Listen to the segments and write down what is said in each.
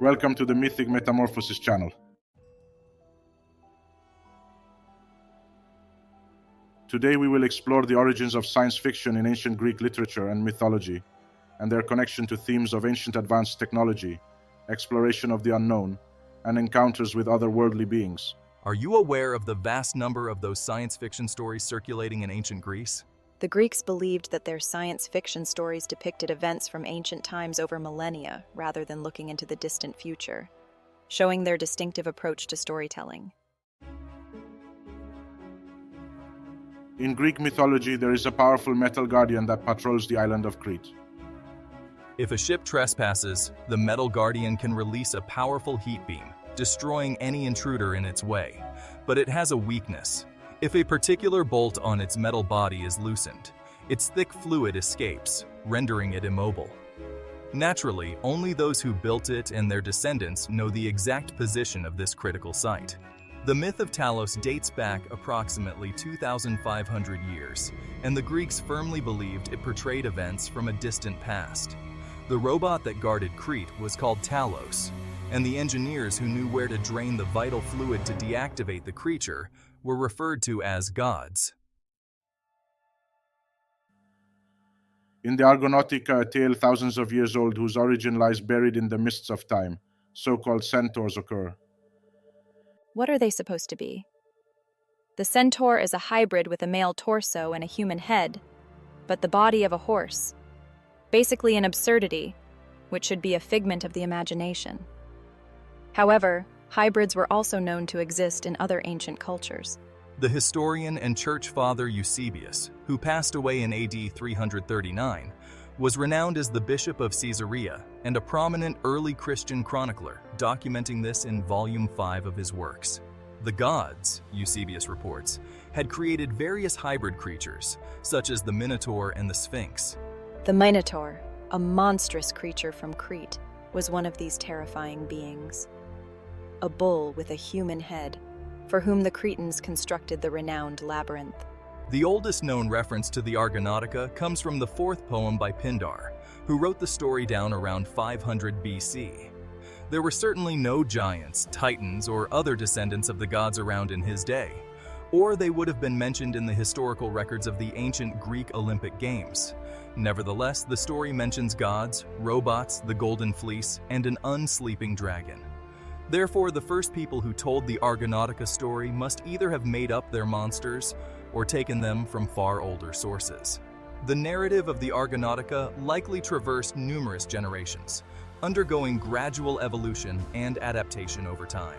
Welcome to the Mythic Metamorphosis channel. Today we will explore the origins of science fiction in ancient Greek literature and mythology, and their connection to themes of ancient advanced technology, exploration of the unknown, and encounters with otherworldly beings. Are you aware of the vast number of those science fiction stories circulating in ancient Greece? The Greeks believed that their science fiction stories depicted events from ancient times over millennia rather than looking into the distant future, showing their distinctive approach to storytelling. In Greek mythology, there is a powerful metal guardian that patrols the island of Crete. If a ship trespasses, the metal guardian can release a powerful heat beam, destroying any intruder in its way. But it has a weakness. If a particular bolt on its metal body is loosened, its thick fluid escapes, rendering it immobile. Naturally, only those who built it and their descendants know the exact position of this critical site. The myth of Talos dates back approximately 2,500 years, and the Greeks firmly believed it portrayed events from a distant past. The robot that guarded Crete was called Talos, and the engineers who knew where to drain the vital fluid to deactivate the creature were referred to as gods. In the Argonautica, a tale thousands of years old whose origin lies buried in the mists of time, so-called centaurs occur. What are they supposed to be? The centaur is a hybrid with a male torso and a human head, but the body of a horse. Basically an absurdity, which should be a figment of the imagination. However, hybrids were also known to exist in other ancient cultures. The historian and church father Eusebius, who passed away in AD 339, was renowned as the Bishop of Caesarea and a prominent early Christian chronicler, documenting this in Volume 5 of his works. The gods, Eusebius reports, had created various hybrid creatures, such as the Minotaur and the Sphinx. The Minotaur, a monstrous creature from Crete, was one of these terrifying beings. A bull with a human head, for whom the Cretans constructed the renowned labyrinth. The oldest known reference to the Argonautica comes from the fourth poem by Pindar, who wrote the story down around 500 BC. There were certainly no giants, titans, or other descendants of the gods around in his day, or they would have been mentioned in the historical records of the ancient Greek Olympic Games. Nevertheless, the story mentions gods, robots, the golden fleece, and an unsleeping dragon. Therefore, the first people who told the Argonautica story must either have made up their monsters or taken them from far older sources. The narrative of the Argonautica likely traversed numerous generations, undergoing gradual evolution and adaptation over time.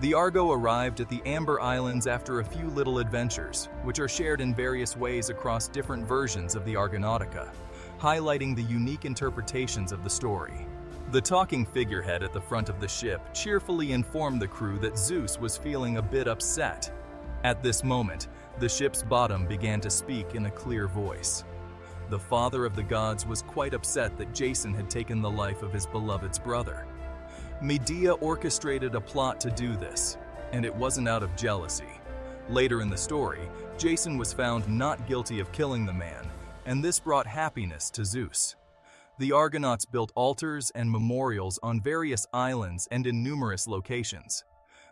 The Argo arrived at the Amber Islands after a few little adventures, which are shared in various ways across different versions of the Argonautica, highlighting the unique interpretations of the story. The talking figurehead at the front of the ship cheerfully informed the crew that Zeus was feeling a bit upset. At this moment, the ship's bottom began to speak in a clear voice. The father of the gods was quite upset that Jason had taken the life of his beloved's brother. Medea orchestrated a plot to do this, and it wasn't out of jealousy. Later in the story, Jason was found not guilty of killing the man, and this brought happiness to Zeus. The Argonauts built altars and memorials on various islands and in numerous locations.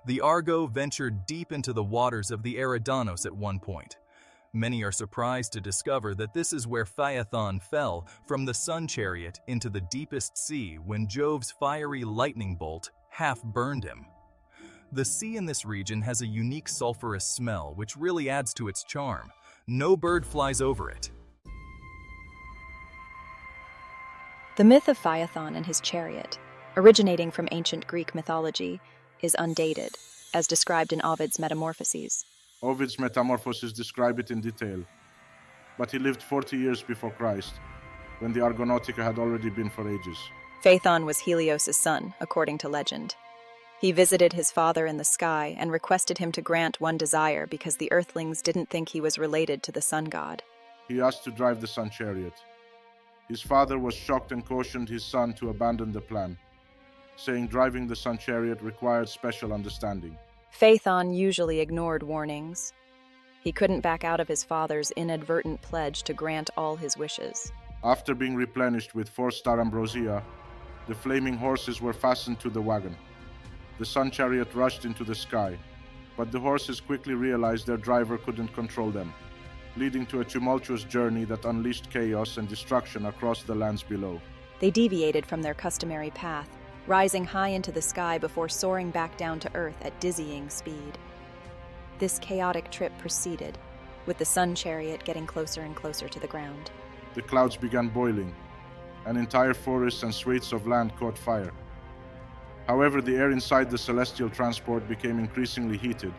The Argo ventured deep into the waters of the Argonauts at one point. Many are surprised to discover that this is where Phaethon fell from the sun chariot into the deepest sea when Jove's fiery lightning bolt half burned him. The sea in this region has a unique sulfurous smell which really adds to its charm. No bird flies over it. The myth of Phaethon and his chariot, originating from ancient Greek mythology, is undated, as described in Ovid's Metamorphoses. Ovid's Metamorphosis describe it in detail, but he lived 40 years before Christ, when the Argonautica had already been for ages. Phaethon was Helios' son, according to legend. He visited his father in the sky and requested him to grant one desire because the earthlings didn't think he was related to the sun god. He asked to drive the sun chariot. His father was shocked and cautioned his son to abandon the plan, saying driving the sun chariot required special understanding. Phaethon usually ignored warnings. He couldn't back out of his father's inadvertent pledge to grant all his wishes. After being replenished with 4-star ambrosia, The flaming horses were fastened to the wagon. The sun chariot rushed into the sky, but the horses quickly realized their driver couldn't control them, leading to a tumultuous journey that unleashed chaos and destruction across the lands below. They deviated from their customary path, rising high into the sky before soaring back down to Earth at dizzying speed. This chaotic trip proceeded, with the sun chariot getting closer and closer to the ground. The clouds began boiling, and entire forests and swathes of land caught fire. However, the air inside the celestial transport became increasingly heated,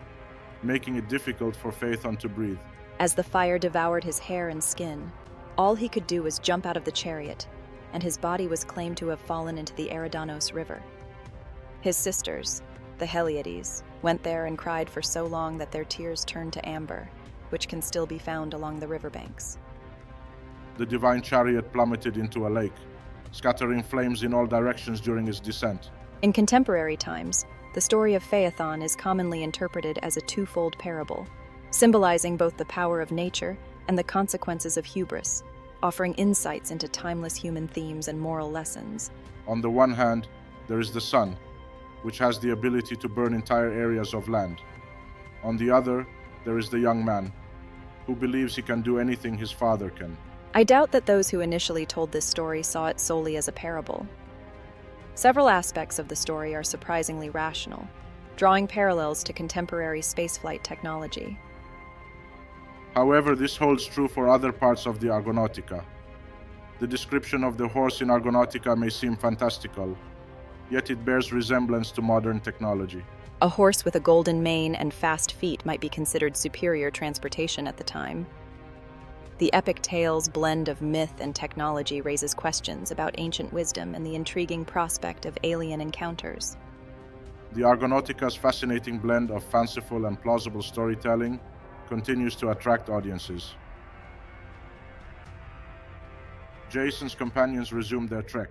making it difficult for Phaethon to breathe. As the fire devoured his hair and skin, all he could do was jump out of the chariot, and his body was claimed to have fallen into the Argonauts River. His sisters, the Heliades, went there and cried for so long that their tears turned to amber, which can still be found along the riverbanks. The divine chariot plummeted into a lake, scattering flames in all directions during its descent. In contemporary times, the story of Phaethon is commonly interpreted as a twofold parable, symbolizing both the power of nature and the consequences of hubris, offering insights into timeless human themes and moral lessons. On the one hand, there is the sun, which has the ability to burn entire areas of land. On the other, there is the young man, who believes he can do anything his father can. I doubt that those who initially told this story saw it solely as a parable. Several aspects of the story are surprisingly rational, drawing parallels to contemporary spaceflight technology. However, this holds true for other parts of the Argonautica. The description of the horse in Argonautica may seem fantastical, yet it bears resemblance to modern technology. A horse with a golden mane and fast feet might be considered superior transportation at the time. The epic tale's blend of myth and technology raises questions about ancient wisdom and the intriguing prospect of alien encounters. The Argonautica's fascinating blend of fanciful and plausible storytelling continues to attract audiences. Jason's companions resumed their trek,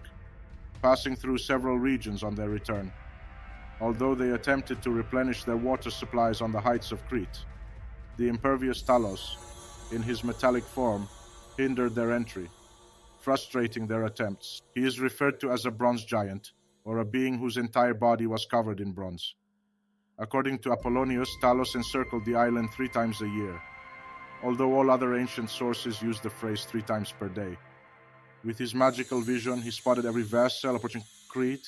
passing through several regions on their return. Although they attempted to replenish their water supplies on the heights of Crete, the impervious Talos, in his metallic form, hindered their entry, frustrating their attempts. He is referred to as a bronze giant, or a being whose entire body was covered in bronze. According to Apollonius, Talos encircled the island 3 times a year, although all other ancient sources use the phrase 3 times per day. With his magical vision, he spotted every vessel approaching Crete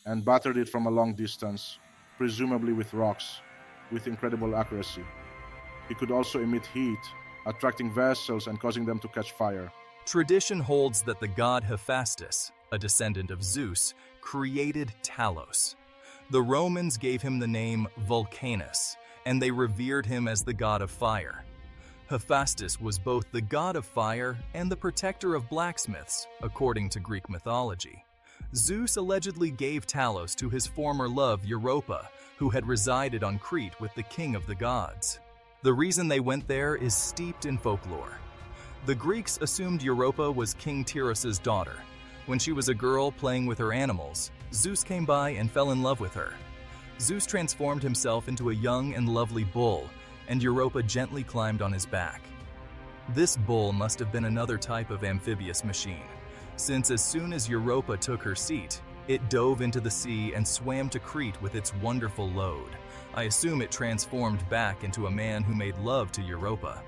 and battered it from a long distance, presumably with rocks, with incredible accuracy. He could also emit heat, attracting vessels and causing them to catch fire. Tradition holds that the god Hephaestus, a descendant of Zeus, created Talos. The Romans gave him the name Vulcanus, and they revered him as the god of fire. Hephaestus was both the god of fire and the protector of blacksmiths, according to Greek mythology. Zeus allegedly gave Talos to his former love Europa, who had resided on Crete with the king of the gods. The reason they went there is steeped in folklore. The Greeks assumed Europa was King Tyros's daughter. When she was a girl playing with her animals, Zeus came by and fell in love with her. Zeus transformed himself into a young and lovely bull, and Europa gently climbed on his back. This bull must have been another type of amphibious machine, since as soon as Europa took her seat, it dove into the sea and swam to Crete with its wonderful load. I assume it transformed back into a man who made love to Europa.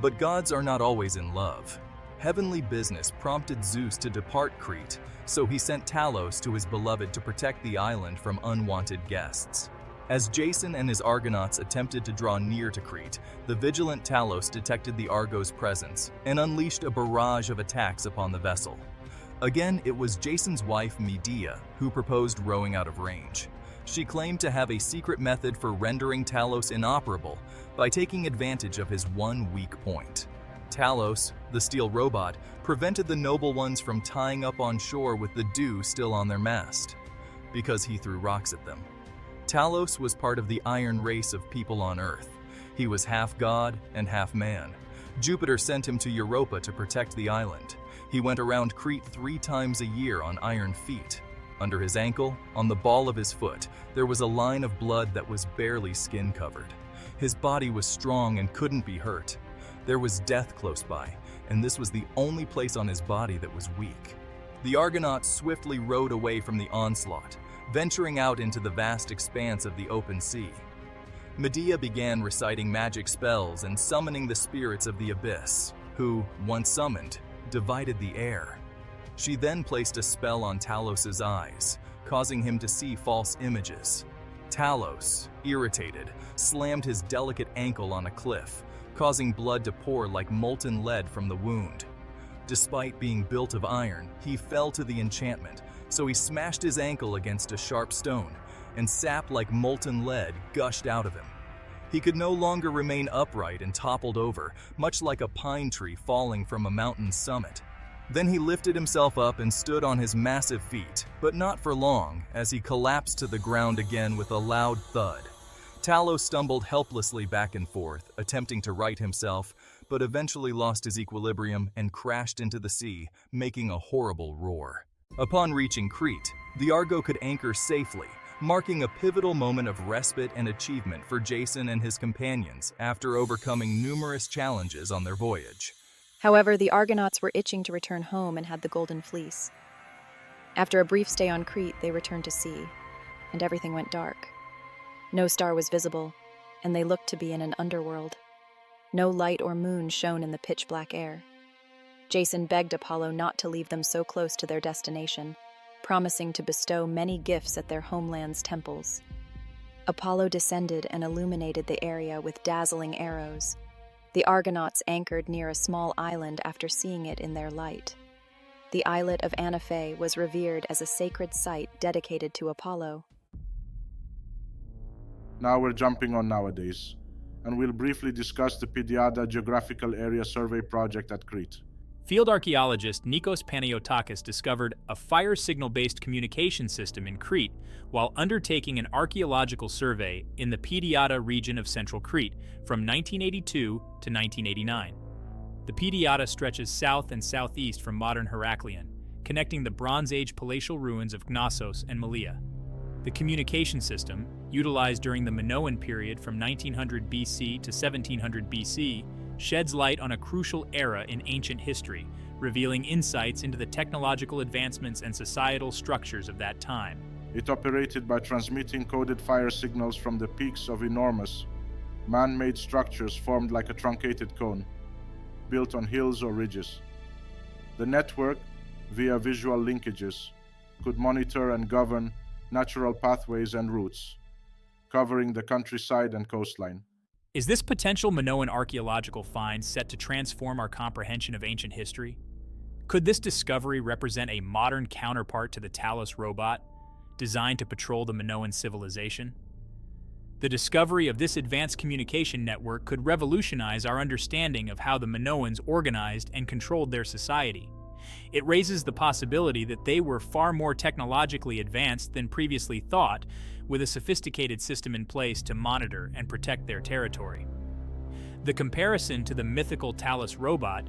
But gods are not always in love. Heavenly business prompted Zeus to depart Crete, so he sent Talos to his beloved to protect the island from unwanted guests. As Jason and his Argonauts attempted to draw near to Crete, the vigilant Talos detected the Argos' presence and unleashed a barrage of attacks upon the vessel. Again, it was Jason's wife Medea who proposed rowing out of range. She claimed to have a secret method for rendering Talos inoperable by taking advantage of his one weak point. Talos, the steel robot, prevented the noble ones from tying up on shore with the dew still on their mast, because he threw rocks at them. Talos was part of the iron race of people on Earth. He was half god and half man. Jupiter sent him to Europa to protect the island. He went around Crete 3 times a year on iron feet. Under his ankle, on the ball of his foot, there was a line of blood that was barely skin-covered. His body was strong and couldn't be hurt. There was death close by, and this was the only place on his body that was weak. The Argonauts swiftly rowed away from the onslaught, venturing out into the vast expanse of the open sea. Medea began reciting magic spells and summoning the spirits of the abyss, who, once summoned, divided the air. She then placed a spell on Talos's eyes, causing him to see false images. Talos, irritated, slammed his delicate ankle on a cliff, causing blood to pour like molten lead from the wound. Despite being built of iron, he fell to the enchantment, so he smashed his ankle against a sharp stone, and sap like molten lead gushed out of him. He could no longer remain upright and toppled over, much like a pine tree falling from a mountain's summit. Then he lifted himself up and stood on his massive feet, but not for long, as he collapsed to the ground again with a loud thud. Talos stumbled helplessly back and forth, attempting to right himself, but eventually lost his equilibrium and crashed into the sea, making a horrible roar. Upon reaching Crete, the Argo could anchor safely, marking a pivotal moment of respite and achievement for Jason and his companions after overcoming numerous challenges on their voyage. However, the Argonauts were itching to return home and had the Golden Fleece. After a brief stay on Crete, they returned to sea, and everything went dark. No star was visible, and they looked to be in an underworld. No light or moon shone in the pitch-black air. Jason begged Apollo not to leave them so close to their destination, promising to bestow many gifts at their homeland's temples. Apollo descended and illuminated the area with dazzling arrows. The Argonauts anchored near a small island after seeing it in their light. The islet of Anaphe was revered as a sacred site dedicated to Apollo. Now we're jumping on nowadays, and we'll briefly discuss the Pidiada Geographical Area Survey project at Crete. Field archaeologist Nikos Panayiotakis discovered a fire signal-based communication system in Crete while undertaking an archaeological survey in the Pidiada region of central Crete from 1982 to 1989. The Pidiada stretches south and southeast from modern Heraklion, connecting the Bronze Age palatial ruins of Knossos and Malea. The communication system, utilized during the Minoan period from 1900 BC to 1700 BC, sheds light on a crucial era in ancient history, revealing insights into the technological advancements and societal structures of that time. It operated by transmitting coded fire signals from the peaks of enormous, man-made structures formed like a truncated cone, built on hills or ridges. The network, via visual linkages, could monitor and govern natural pathways and routes, covering the countryside and coastline. Is this potential Minoan archaeological find set to transform our comprehension of ancient history? Could this discovery represent a modern counterpart to the Talos robot, designed to patrol the Minoan civilization? The discovery of this advanced communication network could revolutionize our understanding of how the Minoans organized and controlled their society. It raises the possibility that they were far more technologically advanced than previously thought, with a sophisticated system in place to monitor and protect their territory. The comparison to the mythical Talos robot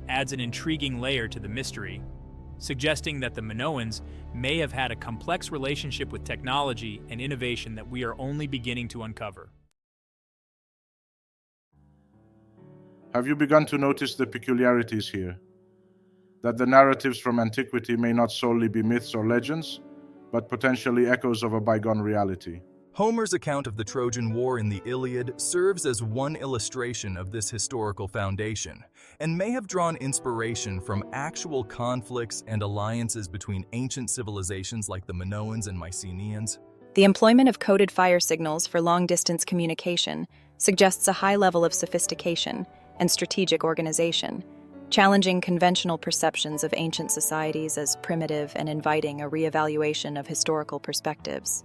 adds an intriguing layer to the mystery, suggesting that the Minoans may have had a complex relationship with technology and innovation that we are only beginning to uncover. Have you begun to notice the peculiarities here? That the narratives from antiquity may not solely be myths or legends, but potentially echoes of a bygone reality. Homer's account of the Trojan War in the Iliad serves as one illustration of this historical foundation, and may have drawn inspiration from actual conflicts and alliances between ancient civilizations like the Minoans and Mycenaeans. The employment of coded fire signals for long-distance communication suggests a high level of sophistication and strategic organization, challenging conventional perceptions of ancient societies as primitive and inviting a reevaluation of historical perspectives.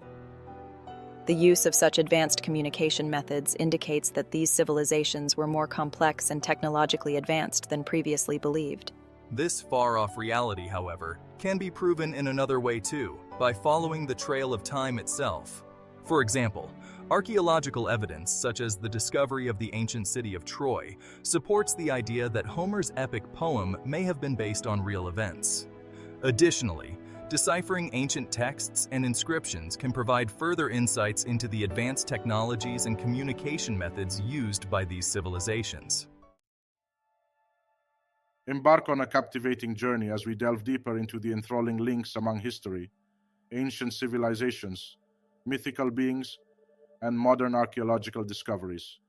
The use of such advanced communication methods indicates that these civilizations were more complex and technologically advanced than previously believed. This far-off reality, however, can be proven in another way too, by following the trail of time itself. For example, archaeological evidence, such as the discovery of the ancient city of Troy, supports the idea that Homer's epic poem may have been based on real events. Additionally, deciphering ancient texts and inscriptions can provide further insights into the advanced technologies and communication methods used by these civilizations. Embark on a captivating journey as we delve deeper into the enthralling links among history, ancient civilizations, mythical beings, and modern archaeological discoveries.